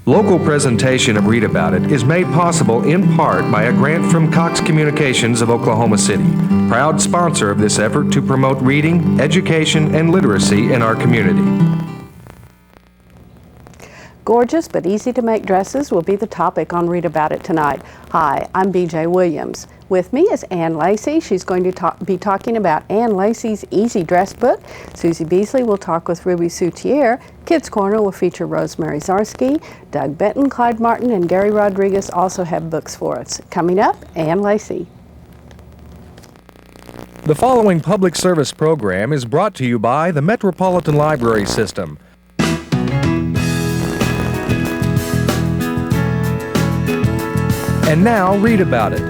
Local presentation of Read About It is made possible in part by a grant from Cox Communications of Oklahoma City, proud sponsor of this effort to promote reading, education, and literacy in our community. Gorgeous but easy to make dresses will be the topic on Read About It tonight. Hi, I'm BJ Williams. With me is Ann Lacey. She's going to be talking about Ann Lacey's Easy Dress book. Susie Beasley will talk with Ruby Soutier. Kids Corner will feature Rosemary Zarsky. Doug Benton, Clyde Martin, and Gary Rodriguez also have books for us. Coming up, Ann Lacey. The following public service program is brought to you by the Metropolitan Library System. And now, Read About It,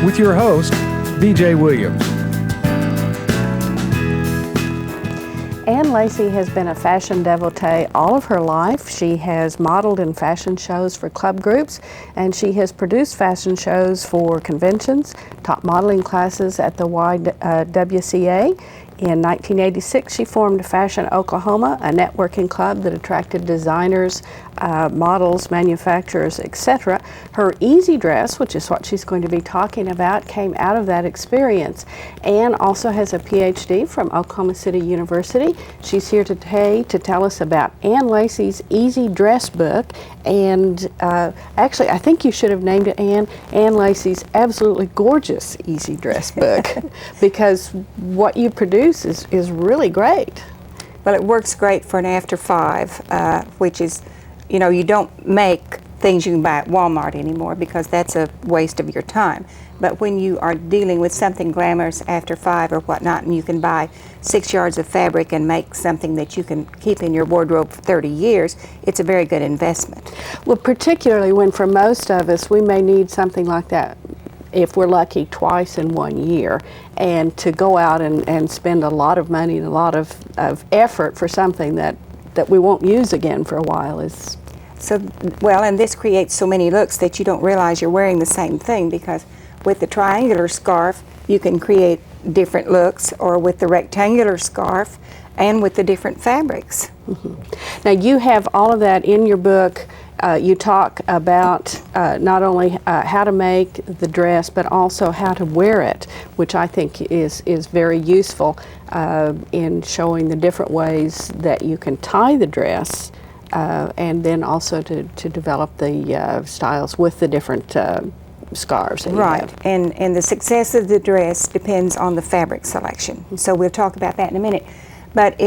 with your host, BJ Williams. Ann Lacey has been a fashion devotee all of her life. She has modeled in fashion shows for club groups, and she has produced fashion shows for conventions, taught modeling classes at the YWCA. In 1986, she formed Fashion Oklahoma, a networking club that attracted designers, models, manufacturers, etc. Her Easy Dress, which is what she's going to be talking about, came out of that experience. Ann also has a PhD from Oklahoma City University. She's here today to tell us about Ann Lacey's Easy Dress book. And actually, I think you should have named it Ann Lacey's absolutely gorgeous Easy Dress book because what you produce is really great. Well, it works great for an after 5, which is, you know, you don't make things you can buy at Walmart anymore because that's a waste of your time. But when you are dealing with something glamorous after 5 or whatnot, and you can buy 6 yards of fabric and make something that you can keep in your wardrobe for 30 years, it's a very good investment. Well, particularly when for most of us, we may need something like that, if we're lucky, twice in 1 year. And to go out and spend a lot of money and a lot of effort for something that we won't use again for a while is... So, well, and this creates so many looks that you don't realize you're wearing the same thing, because with the triangular scarf, you can create different looks, or with the rectangular scarf, and with the different fabrics. Mm-hmm. Now, you have all of that in your book. You talk about not only how to make the dress, but also how to wear it, which I think is very useful in showing the different ways that you can tie the dress, and then also to develop the styles with the different scarves. Right, and the success of the dress depends on the fabric selection. So we'll talk about that in a minute. But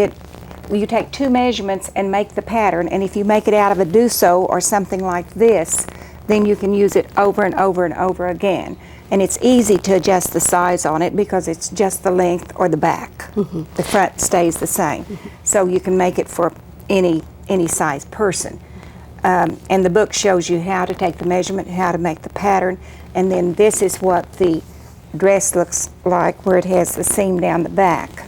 you take 2 measurements and make the pattern, and if you make it out of a Dusseau or something like this, then you can use it over and over and over again. And it's easy to adjust the size on it because it's just the length or the back. Mm-hmm. The front stays the same. Mm-hmm. So you can make it for any size person. And the book shows you how to take the measurement, how to make the pattern, and then this is what the dress looks like, where it has the seam down the back.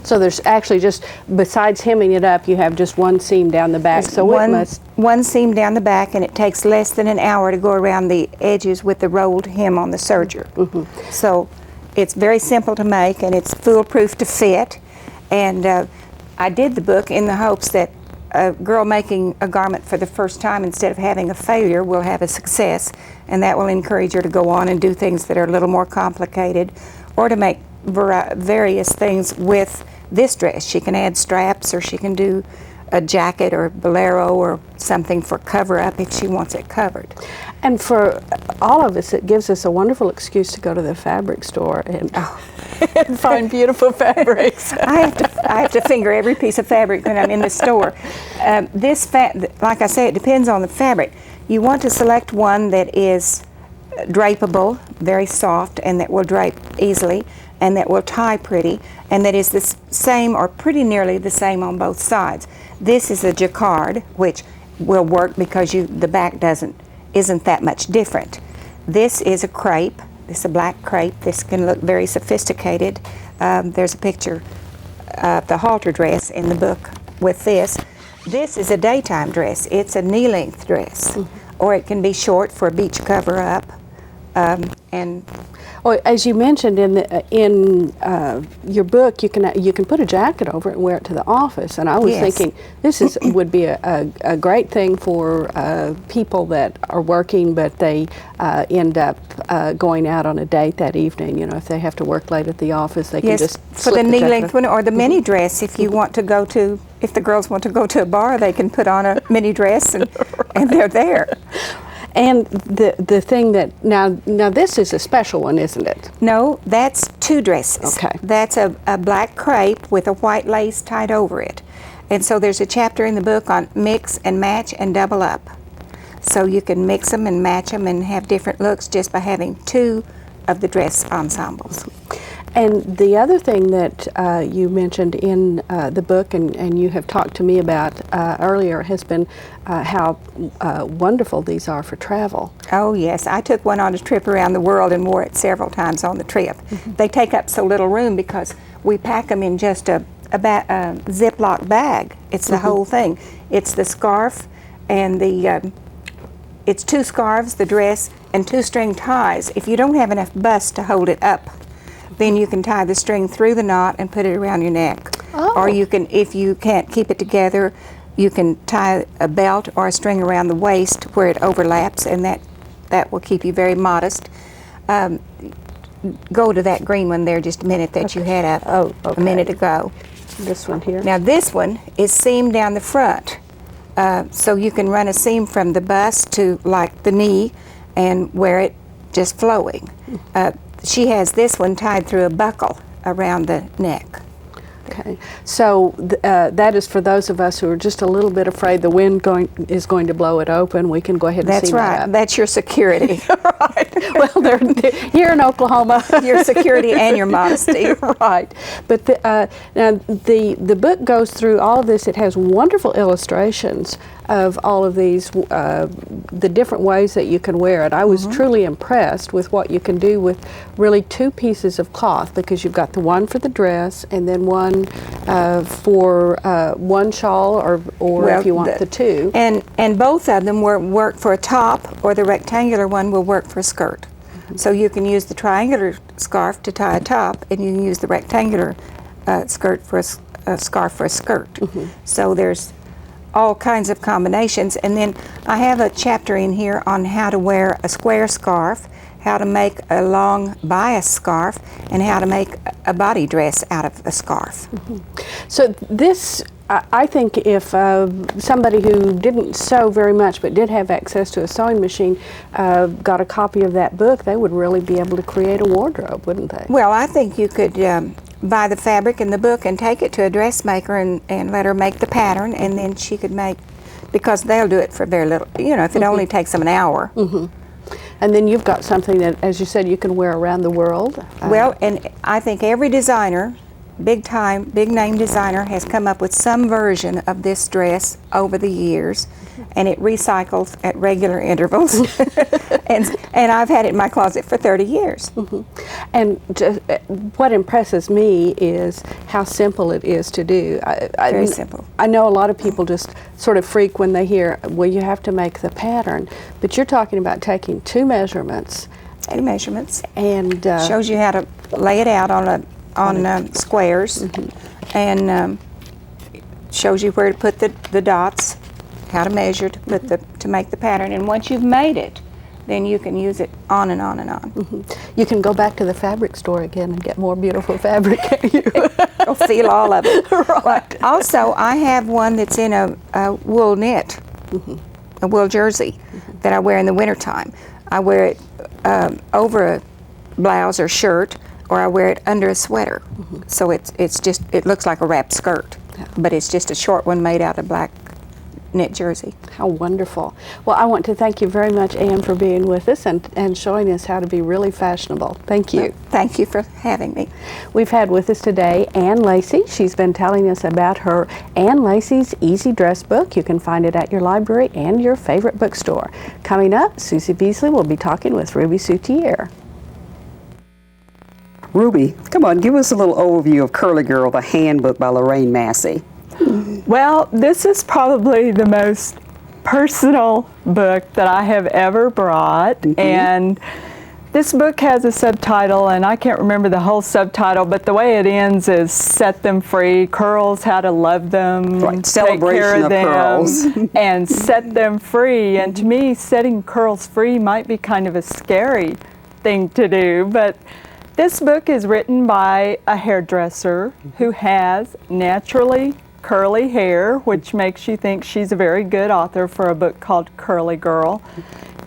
So there's actually just, besides hemming it up, you have just one seam down the back. There's so one seam down the back, and it takes less than an hour to go around the edges with the rolled hem on the serger. Mm-hmm. So it's very simple to make, and it's foolproof to fit. And I did the book in the hopes that a girl making a garment for the first time, instead of having a failure, will have a success, and that will encourage her to go on and do things that are a little more complicated, or to make various things with this dress. She can add straps, or she can do a jacket or bolero or something for cover-up if she wants it covered. And for all of us, it gives us a wonderful excuse to go to the fabric store and, and find beautiful fabrics. I have to finger every piece of fabric when I'm in the store. Like I say, it depends on the fabric. You want to select one that is drapeable, very soft, and that will drape easily, and that will tie pretty, and that is the same or pretty nearly the same on both sides. This is a jacquard, which will work because the back isn't that much different. This is a crepe. This is a black crepe. This can look very sophisticated. There's a picture of the halter dress in the book with this. This is a daytime dress. It's a knee-length dress, or it can be short for a beach cover-up, And Well, as you mentioned in your book, you can put a jacket over it and wear it to the office. And I was Yes. thinking this would be a great thing for people that are working, but they end up going out on a date that evening. You know, if they have to work late at the office, they can yes, just for slip the knee jacket length one or the mini dress, if you want to go to, if the girls want to go to a bar, they can put on a mini dress and they're there. And the thing that now this is a special one, isn't it? No, that's two dresses. Okay. That's a black crepe with a white lace tied over it. And so there's a chapter in the book on mix and match and double up. So you can mix them and match them and have different looks just by having two of the dress ensembles. And the other thing that you mentioned in the book, and you have talked to me about earlier, has been how wonderful these are for travel. Oh yes, I took one on a trip around the world and wore it several times on the trip. They take up so little room because we pack them in just a Ziploc bag. It's the whole thing. It's the scarf and it's two scarves, the dress, and two string ties. If you don't have enough bust to hold it up, then you can tie the string through the knot and put it around your neck. Oh. Or you can, if you can't keep it together, you can tie a belt or a string around the waist where it overlaps, and that will keep you very modest. Go to that green one there just a minute that you had up a minute ago. This one here. Now this one is seamed down the front, so you can run a seam from the bust to like the knee and wear it just flowing. She has this one tied through a buckle around the neck. Okay, so that is for those of us who are just a little bit afraid the wind is going to blow it open. We can go ahead and That's seam right. that up. That's your security. Right. Well, they're here in Oklahoma. Your security and your modesty. Right. But now the book goes through all of this. It has wonderful illustrations of all of these, the different ways that you can wear it. I was truly impressed with what you can do with really two pieces of cloth, because you've got the one for the dress and then one for one shawl, or Well, if you want the two. And both of them work for a top, or the rectangular one will work for a skirt. So you can use the triangular scarf to tie a top, and you can use the rectangular skirt for a scarf for a skirt. So there's all kinds of combinations. And then I have a chapter in here on how to wear a square scarf, how to make a long bias scarf, and how to make a body dress out of a scarf. So this, I think if somebody who didn't sew very much but did have access to a sewing machine got a copy of that book, they would really be able to create a wardrobe, wouldn't they? Well, I think you could buy the fabric in the book and take it to a dressmaker and let her make the pattern, and then she could make, because they'll do it for very little, you know, if it only takes them an hour. And then you've got something that, as you said, you can wear around the world. Well, and I think every designer, big name designer, has come up with some version of this dress over the years, and it recycles at regular intervals. and I've had it in my closet for 30 years. And just, what impresses me is how simple it is to do. Very simple. I know a lot of people just sort of freak when they hear, well, you have to make the pattern, but you're talking about taking two measurements. Two measurements. And shows you how to lay it out on squares, and shows you where to put the dots, how to measure to make the pattern. And once you've made it, then you can use it on and on and on. You can go back to the fabric store again and get more beautiful fabric. You'll feel all of it. Right. Also, I have one that's in a wool knit, a wool jersey that I wear in the wintertime. I wear it over a blouse or shirt, or I wear it under a sweater. So it looks like a wrapped skirt, but it's just a short one made out of black knit jersey. How wonderful. Well, I want to thank you very much, Anne, for being with us and showing us how to be really fashionable. Thank you. Thank you for having me. We've had with us today Anne Lacey. She's been telling us about her Anne Lacey's Easy Dress book. You can find it at your library and your favorite bookstore. Coming up, Susie Beasley will be talking with Ruby Soutier. Ruby, come on, give us a little overview of Curly Girl, the handbook by Lorraine Massey. Well, this is probably the most personal book that I have ever brought, and This book has a subtitle, and I can't remember the whole subtitle, but the way it ends is Set Them Free, Curls, How to Love Them, Right. Take Celebration Care of of them, curls. and set them free. And to me, setting curls free might be kind of a scary thing to do, but this book is written by a hairdresser who has naturally curly hair, which makes you think she's a very good author for a book called Curly Girl.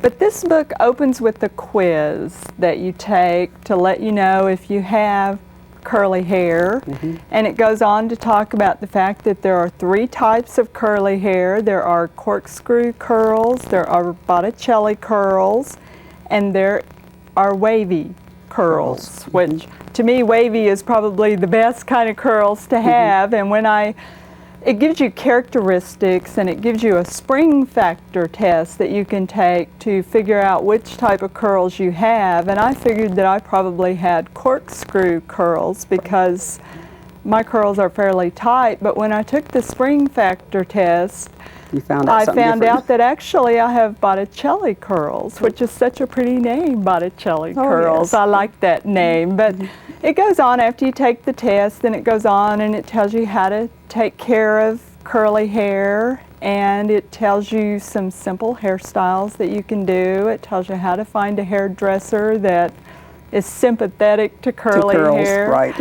But this book opens with a quiz that you take to let you know if you have curly hair. And it goes on to talk about the fact that there are 3 types of curly hair. There are corkscrew curls, there are Botticelli curls, and there are wavy curls, which to me wavy is probably the best kind of curls to have. And when it gives you characteristics, and it gives you a spring factor test that you can take to figure out which type of curls you have. And I figured that I probably had corkscrew curls because my curls are fairly tight, but when I took the spring factor test, You found out I something found different. out that actually I have Botticelli curls, which is such a pretty name, Botticelli curls. yes. I like that name. But it goes on after you take the test, and it goes on and it tells you how to take care of curly hair, and it tells you some simple hairstyles that you can do. It tells you how to find a hairdresser that is sympathetic to curly curls, hair. right.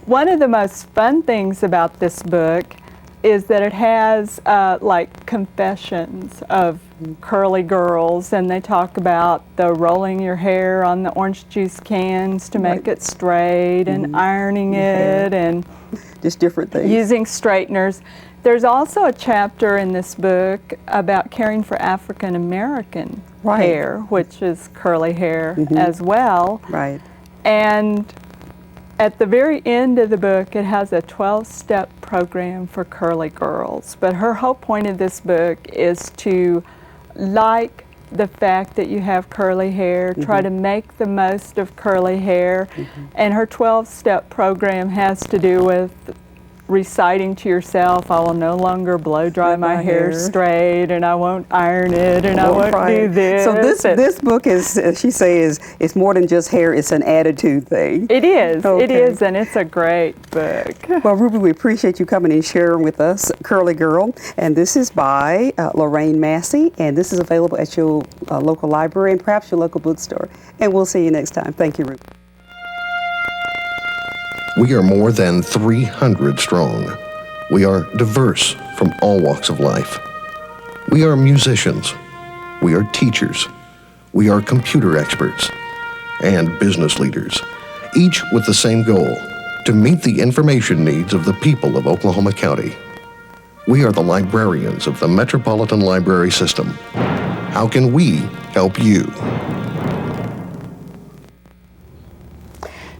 One of the most fun things about this book is that it has like confessions of curly girls, and they talk about the rolling your hair on the orange juice cans to make it straight, and ironing it, and Just different things. using straighteners. There's also a chapter in this book about caring for African American Right. hair, which is curly hair as well. Right. And at the very end of the book, it has a 12-step program for curly girls. But her whole point of this book is to like the fact that you have curly hair, try to make the most of curly hair. And her 12-step program has to do with reciting to yourself, I will no longer blow dry my hair straight, and I won't iron it, and I won't do this. So this book is, as she says, it's more than just hair, it's an attitude thing. It is, it Okay. is, and it's a great book. Well, Ruby, we appreciate you coming and sharing with us Curly Girl. And this is by Lorraine Massey, and this is available at your local library and perhaps your local bookstore. And we'll see you next time. Thank you, Ruby. We are more than 300 strong. We are diverse from all walks of life. We are musicians. We are teachers. We are computer experts and business leaders, each with the same goal, to meet the information needs of the people of Oklahoma County. We are the librarians of the Metropolitan Library System. How can we help you?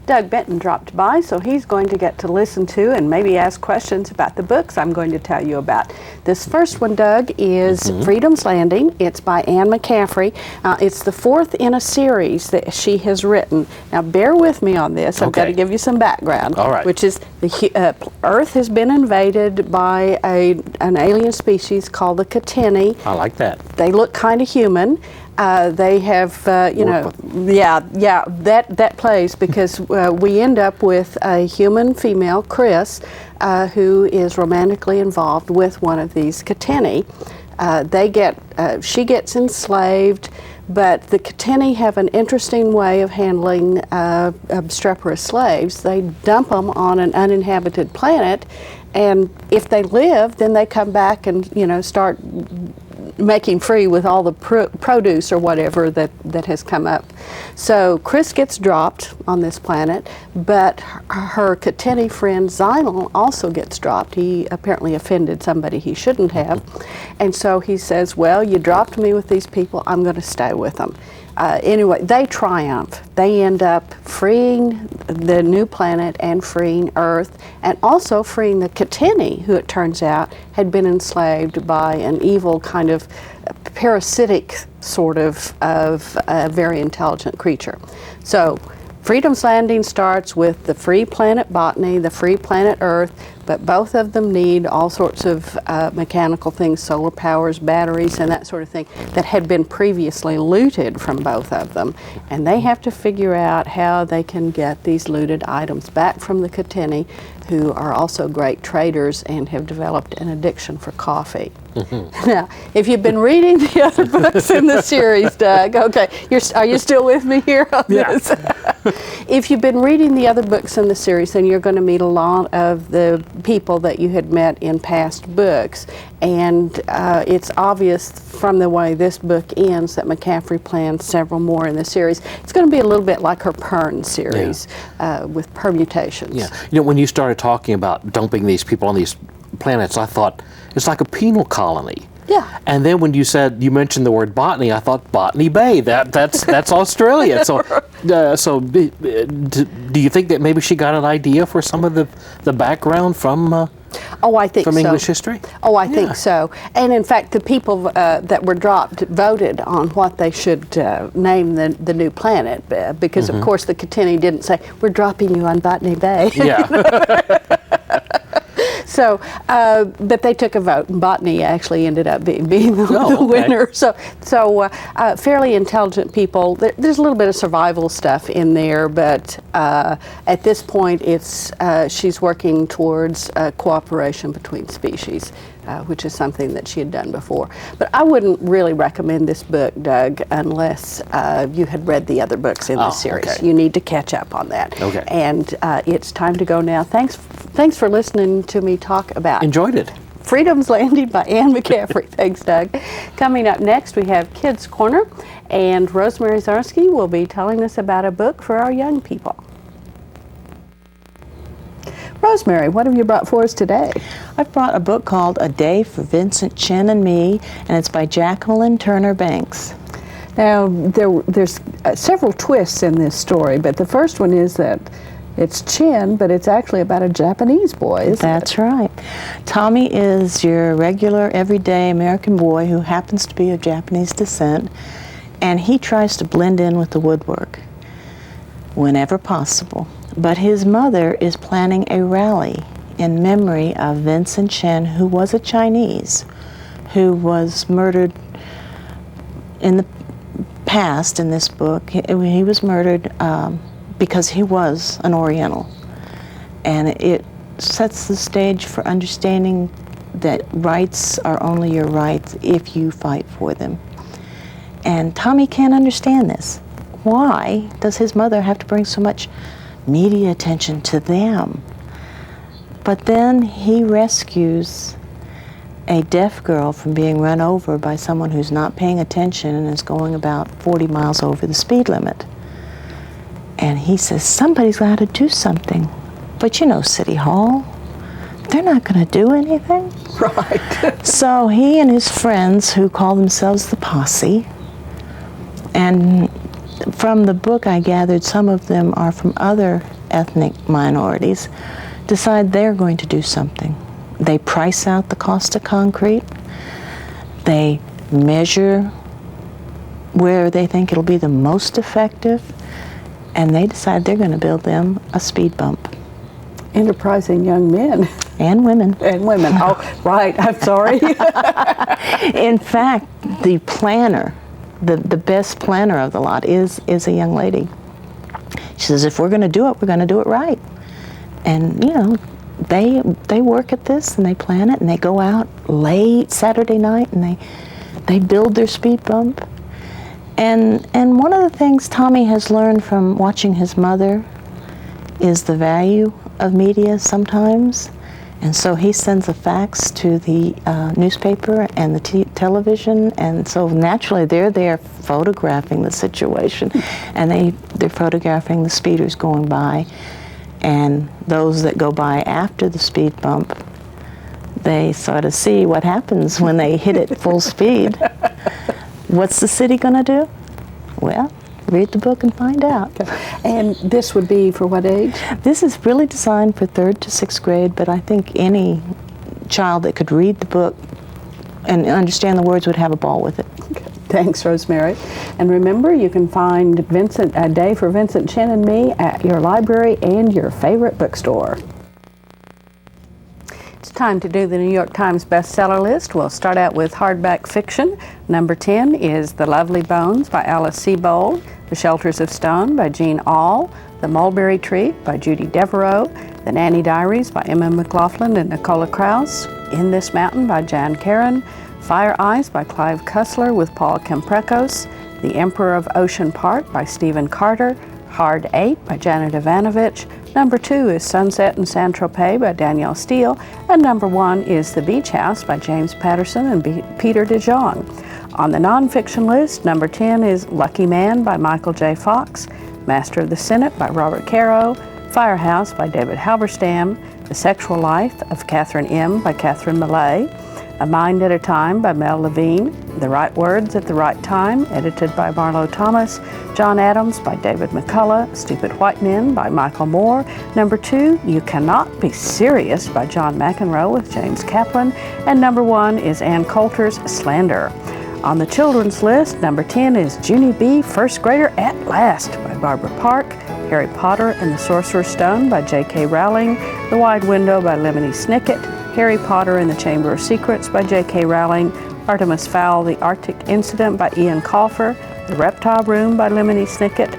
Doug Benton dropped by, so he's going to get to listen to and maybe ask questions about the books I'm going to tell you about. This first one, Doug, is Freedom's Landing. It's by Anne McCaffrey. It's the 4th in a series that she has written. Now, bear with me on this. I've got to give you some background. All right. Which is the Earth has been invaded by an alien species called the Kateni. I like that. They look kind of human. They have, that plays because we end up with a human female, Chris, who is romantically involved with one of these Kateni. She gets enslaved, but the Kateni have an interesting way of handling obstreperous slaves. They dump them on an uninhabited planet, and if they live, then they come back and start making free with all the produce or whatever that has come up. So Chris gets dropped on this planet, but her Kateni friend Zynal also gets dropped. He apparently offended somebody he shouldn't have. And so he says, well, you dropped me with these people, I'm going to stay with them. Anyway, they triumph. They end up freeing the new planet and freeing Earth, and also freeing the Kateni, who it turns out had been enslaved by an evil kind of parasitic sort of a very intelligent creature. So Freedom's Landing starts with the free planet botany, the free planet Earth, but both of them need all sorts of mechanical things, solar powers, batteries, and that sort of thing that had been previously looted from both of them. And they have to figure out how they can get these looted items back from the Catini, who are also great traders and have developed an addiction for coffee. Now, if you've been reading the other books in the series, Doug, okay, are you still with me here on this? If you've been reading the other books in the series, then you're going to meet a lot of the people that you had met in past books. And it's obvious from the way this book ends that McCaffrey plans several more in the series. It's going to be a little bit like her Pern series with permutations. Yeah, you know, when you started talking about dumping these people on these planets, I thought it's like a penal colony. Yeah. And then when you mentioned the word botany, I thought Botany Bay. That's Australia. So do you think that maybe she got an idea for some of the background from? I think from so. English history? I think so. And in fact, the people that were dropped voted on what they should name the new planet, because of course the Catini didn't say, we're dropping you on Botany Bay. Yeah. So, but they took a vote, and Botany actually ended up being the winner. So fairly intelligent people. There's a little bit of survival stuff in there, but at this point, she's working towards cooperation between species, which is something that she had done before. But I wouldn't really recommend this book, Doug, unless you had read the other books in the series. Okay. You need to catch up on that. Okay. And it's time to go now. Thanks for listening to me talk about Enjoyed it. Freedom's Landing by Anne McCaffrey. Thanks, Doug. Coming up next, we have Kids Corner, and Rosemary Zarski will be telling us about a book for our young people. Rosemary, what have you brought for us today? I've brought a book called A Day for Vincent Chin and Me, and it's by Jacqueline Turner Banks. Now, there's several twists in this story, but the first one is that it's Chin, but it's actually about a Japanese boy, isn't it? That's right. Tommy is your regular, everyday American boy who happens to be of Japanese descent, and he tries to blend in with the woodwork whenever possible. But his mother is planning a rally in memory of Vincent Chin, who was a Chinese, who was murdered in the past in this book. He was murdered because he was an Oriental. And it sets the stage for understanding that rights are only your rights if you fight for them. And Tommy can't understand this. Why does his mother have to bring so much media attention to them? But then he rescues a deaf girl from being run over by someone who's not paying attention and is going about 40 miles over the speed limit. And he says, somebody's got to do something. But you know, City Hall, they're not going to do anything. Right. So he and his friends, who call themselves the Posse, and from the book I gathered some of them are from other ethnic minorities, decide they're going to do something. They price out the cost of concrete. They measure where they think it'll be the most effective, and they decide they're going to build them a speed bump. Enterprising young men. And women. And women. Oh, right. I'm sorry. In fact, the planner, the best planner of the lot is a young lady. She says, if we're going to do it, we're going to do it right. And, you know, they work at this and they plan it and they go out late Saturday night and they build their speed bump. And one of the things Tommy has learned from watching his mother is the value of media sometimes. And so he sends a fax to the newspaper and the television, and so naturally they're there photographing the situation, and they're photographing the speeders going by, and those that go by after the speed bump, they sort of see what happens when they hit it full speed. What's the city going to do? Well, read the book and find out. And this would be for what age? This is really designed for 3rd to 6th grade, but I think any child that could read the book and understand the words would have a ball with it. Okay. Thanks, Rosemary. And remember, you can find A Day for Vincent Chin and Me at your library and your favorite bookstore. time to do the New York Times bestseller list. We'll start out with hardback fiction. Number 10 is The Lovely Bones by Alice Sebold, The Shelters of Stone by Jean Auel, The Mulberry Tree by Judy Devereaux, The Nanny Diaries by Emma McLaughlin and Nicola Krauss, In This Mountain by Jan Karan, Fire Eyes by Clive Cussler with Paul Kemprekos, The Emperor of Ocean Park by Stephen Carter, Hard 8 by Janet Ivanovich. Number 2 is Sunset in Saint-Tropez by Danielle Steele, and number 1 is The Beach House by James Patterson and Peter DeJong. On the nonfiction list, number 10 is Lucky Man by Michael J. Fox, Master of the Senate by Robert Caro, Firehouse by David Halberstam, The Sexual Life of Catherine M. by Catherine Millay, A Mind at a Time by Mel Levine, The Right Words at the Right Time, edited by Marlo Thomas, John Adams by David McCullough, Stupid White Men by Michael Moore, number 2, You Cannot Be Serious by John McEnroe with James Kaplan, and number 1 is Ann Coulter's Slander. On the children's list, number 10 is Junie B., First Grader at Last by Barbara Park, Harry Potter and the Sorcerer's Stone by J.K. Rowling, The Wide Window by Lemony Snicket, Harry Potter and the Chamber of Secrets by J.K. Rowling, Artemis Fowl, The Arctic Incident by Ian Colfer, The Reptile Room by Lemony Snicket,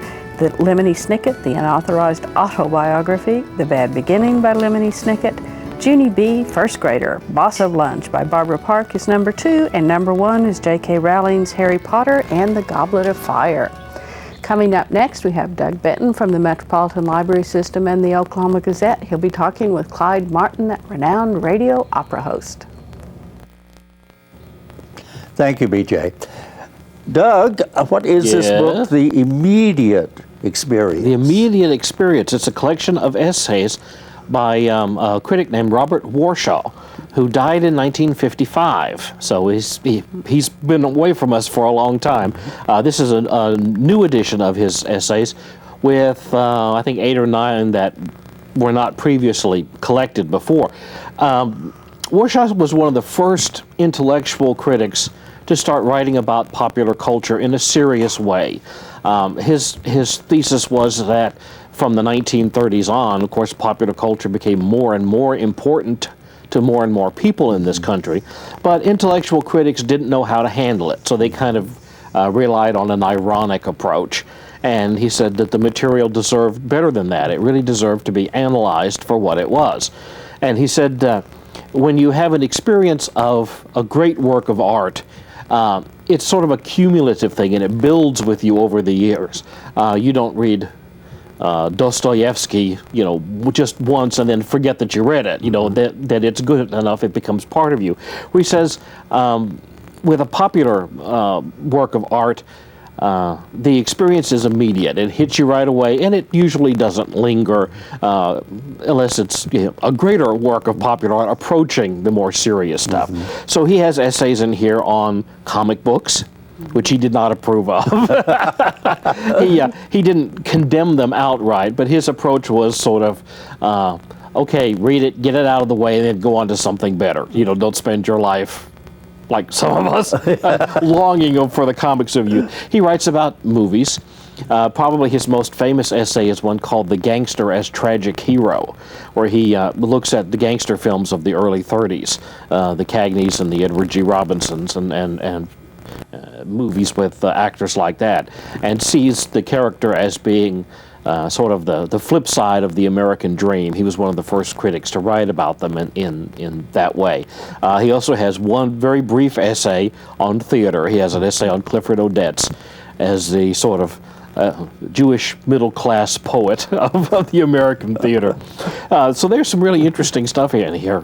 The Unauthorized Autobiography, The Bad Beginning by Lemony Snicket, Junie B., First Grader, Boss of Lunch by Barbara Park is number 2, and number 1 is J.K. Rowling's Harry Potter and the Goblet of Fire. Coming up next, we have Doug Benton from the Metropolitan Library System and the Oklahoma Gazette. He'll be talking with Clyde Martin, that renowned radio opera host. Thank you, BJ. Doug, what is this book, The Immediate Experience? The Immediate Experience. It's a collection of essays by a critic named Robert Warshaw, who died in 1955. So he's been away from us for a long time. This is a new edition of his essays with, I think, 8 or 9 that were not previously collected before. Warshaw was one of the first intellectual critics to start writing about popular culture in a serious way. His thesis was that from the 1930s on, of course, popular culture became more and more important to more and more people in this country, but intellectual critics didn't know how to handle it, so they kind of relied on an ironic approach. And he said that the material deserved better than that. It really deserved to be analyzed for what it was. And he said, when you have an experience of a great work of art, it's sort of a cumulative thing, and it builds with you over the years. You don't read Dostoevsky, just once and then forget that you read it. That it's good enough, it becomes part of you. Where he says, with a popular work of art, the experience is immediate. It hits you right away, and it usually doesn't linger unless it's a greater work of popular art approaching the more serious stuff. So he has essays in here on comic books, which he did not approve of. He didn't condemn them outright, but his approach was sort of, okay, read it, get it out of the way, and then go on to something better. Don't spend your life like some of us, longing for the comics of youth. He writes about movies. Probably his most famous essay is one called The Gangster as Tragic Hero, where he looks at the gangster films of the early 30s, the Cagneys and the Edward G. Robinsons and movies with actors like that, and sees the character as being sort of the flip side of the American dream. He was one of the first critics to write about them in that way. He also has one very brief essay on theater. He has an essay on Clifford Odets as the sort of Jewish middle-class poet of the American theater. So there's some really interesting stuff in here.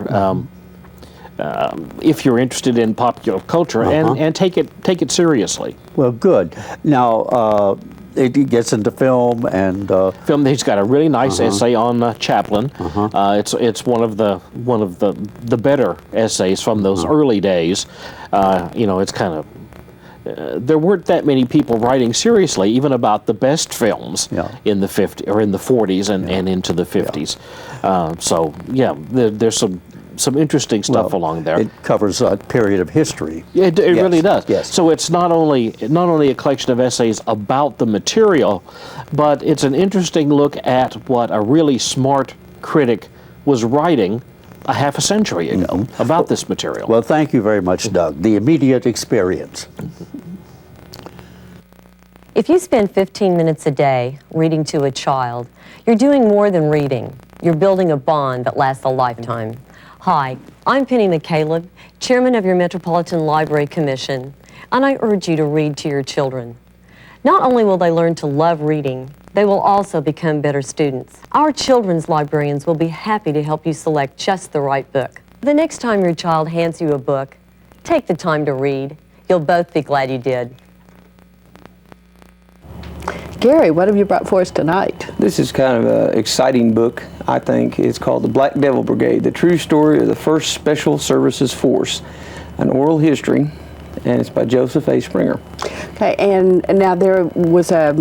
If you're interested in popular culture and take it seriously. Well, good. Now, it gets into film and film. He's got a really nice essay on Chaplin. It's one of the better essays from those early days. It's kind of there weren't that many people writing seriously even about the best films in the 50s or in the 40s and into the 50s. There's some interesting stuff along there. It covers a period of history. It really does. Yes. So it's not only a collection of essays about the material, but it's an interesting look at what a really smart critic was writing a half a century ago about this material. Well, thank you very much, Doug. The immediate experience. If you spend 15 minutes a day reading to a child, you're doing more than reading. You're building a bond that lasts a lifetime. Hi, I'm Penny McCaleb, Chairman of your Metropolitan Library Commission, and I urge you to read to your children. Not only will they learn to love reading, they will also become better students. Our children's librarians will be happy to help you select just the right book. The next time your child hands you a book, take the time to read. You'll both be glad you did. Gary, what have you brought for us tonight? This is kind of an exciting book, I think. It's called The Black Devil Brigade, the true story of the 1st Special Services Force, an oral history, and it's by Joseph A. Springer. Okay, and now there was a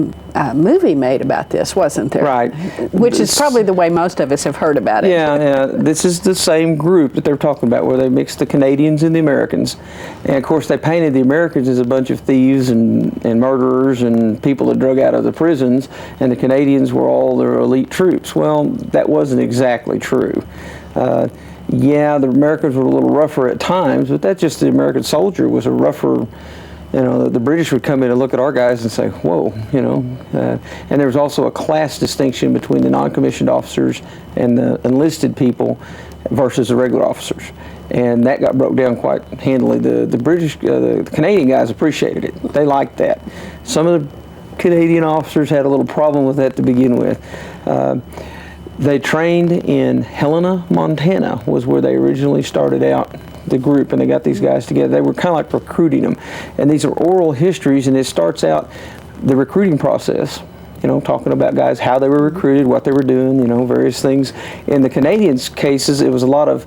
movie made about this, wasn't there? Right. Which is probably the way most of us have heard about it. Yeah, this is the same group that they're talking about, where they mixed the Canadians and the Americans. And of course they painted the Americans as a bunch of thieves and murderers and people that drug out of the prisons, and the Canadians were all their elite troops. Well, that wasn't exactly true. Yeah, the Americans were a little rougher at times, but that's just the American soldier was a rougher. You know, the British would come in and look at our guys and say, whoa, you know. And there was also a class distinction between the non-commissioned officers and the enlisted people versus the regular officers. And that got broke down quite handily. The British, the Canadian guys appreciated it. They liked that. Some of the Canadian officers had a little problem with that to begin with. They trained in Helena, Montana, was where they originally started out the group, and they got these guys together. They were kind of like recruiting them. And these are oral histories, and it starts out the recruiting process, you know, talking about guys, how they were recruited, what they were doing, you know, various things. In the Canadians' cases, it was a lot of,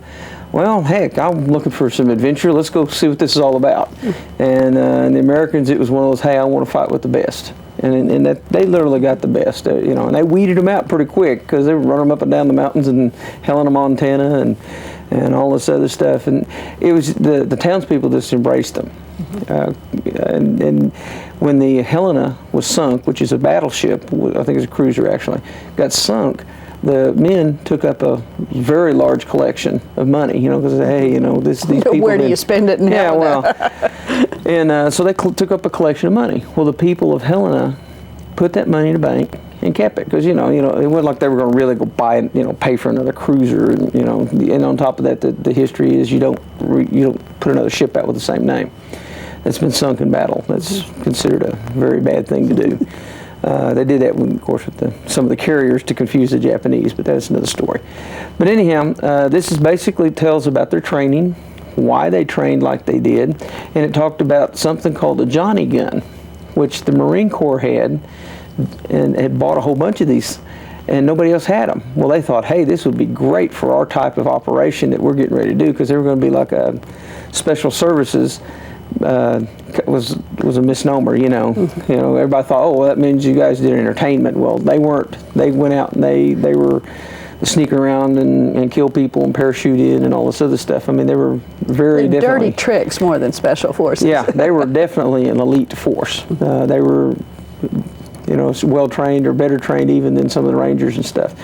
well, heck, I'm looking for some adventure. Let's go see what this is all about. And the Americans, it was one of those, hey, I want to fight with the best. And that they literally got the best, you know, and they weeded them out pretty quick because they would run them up and down the mountains in Helena, Montana, and all this other stuff. And it was the townspeople just embraced them. And when the Helena was sunk, which is a battleship, I think it's a cruiser actually, got sunk, the men took up a very large collection of money, you know, because hey, you know, these people. Where do you spend it now? Yeah, well, and so they took up a collection of money. Well, the people of Helena put that money in a bank and kept it, because you know, it wasn't like they were going to really go buy, you know, pay for another cruiser, and you know, and on top of that, the history is you don't put another ship out with the same name that's been sunk in battle. That's considered a very bad thing to do. They did that, of course, with some of the carriers to confuse the Japanese, but that's another story. But anyhow, this is basically tells about their training, why they trained like they did, and it talked about something called the Johnny gun, which the Marine Corps had, and had bought a whole bunch of these, and nobody else had them. Well, they thought, hey, this would be great for our type of operation that we're getting ready to do, because they were going to be like a special services. Was a misnomer, you know. You know, everybody thought, oh, well, that means you guys did entertainment. Well, they weren't. They went out and they were sneaking around and kill people and parachute in and all this other stuff. I mean, they were very dirty tricks more than special forces. Yeah, they were definitely an elite force. They were, you know, well trained or better trained even than some of the Rangers and stuff.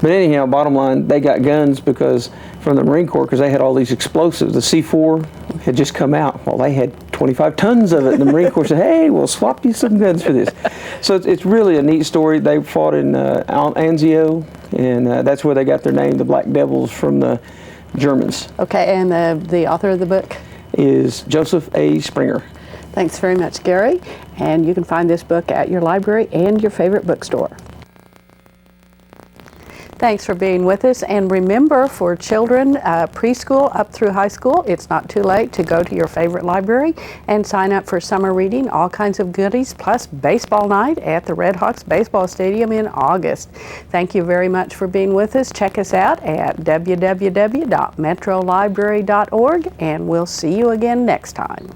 But anyhow, bottom line, they got guns because from the Marine Corps, because they had all these explosives. The C4 had just come out. Well, they had 25 tons of it, and the Marine Corps said, hey, we'll swap you some guns for this. So it's really a neat story. They fought in Anzio, and that's where they got their name, the Black Devils, from the Germans. Okay, and the author of the book? Is Joseph A. Springer. Thanks very much, Gary. And you can find this book at your library and your favorite bookstore. Thanks for being with us, and remember, for children preschool up through high school, it's not too late to go to your favorite library and sign up for summer reading, all kinds of goodies, plus baseball night at the Red Hawks Baseball Stadium in August. Thank you very much for being with us. Check us out at www.metrolibrary.org, and we'll see you again next time.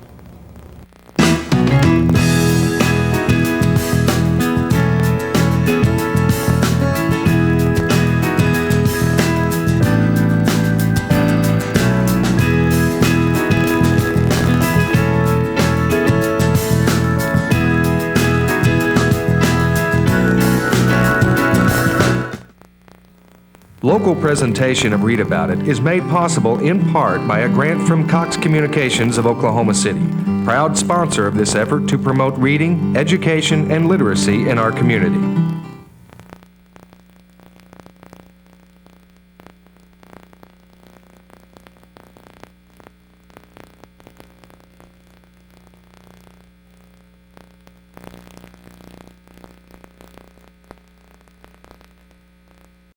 Local presentation of Read About It is made possible in part by a grant from Cox Communications of Oklahoma City, proud sponsor of this effort to promote reading, education, and literacy in our community.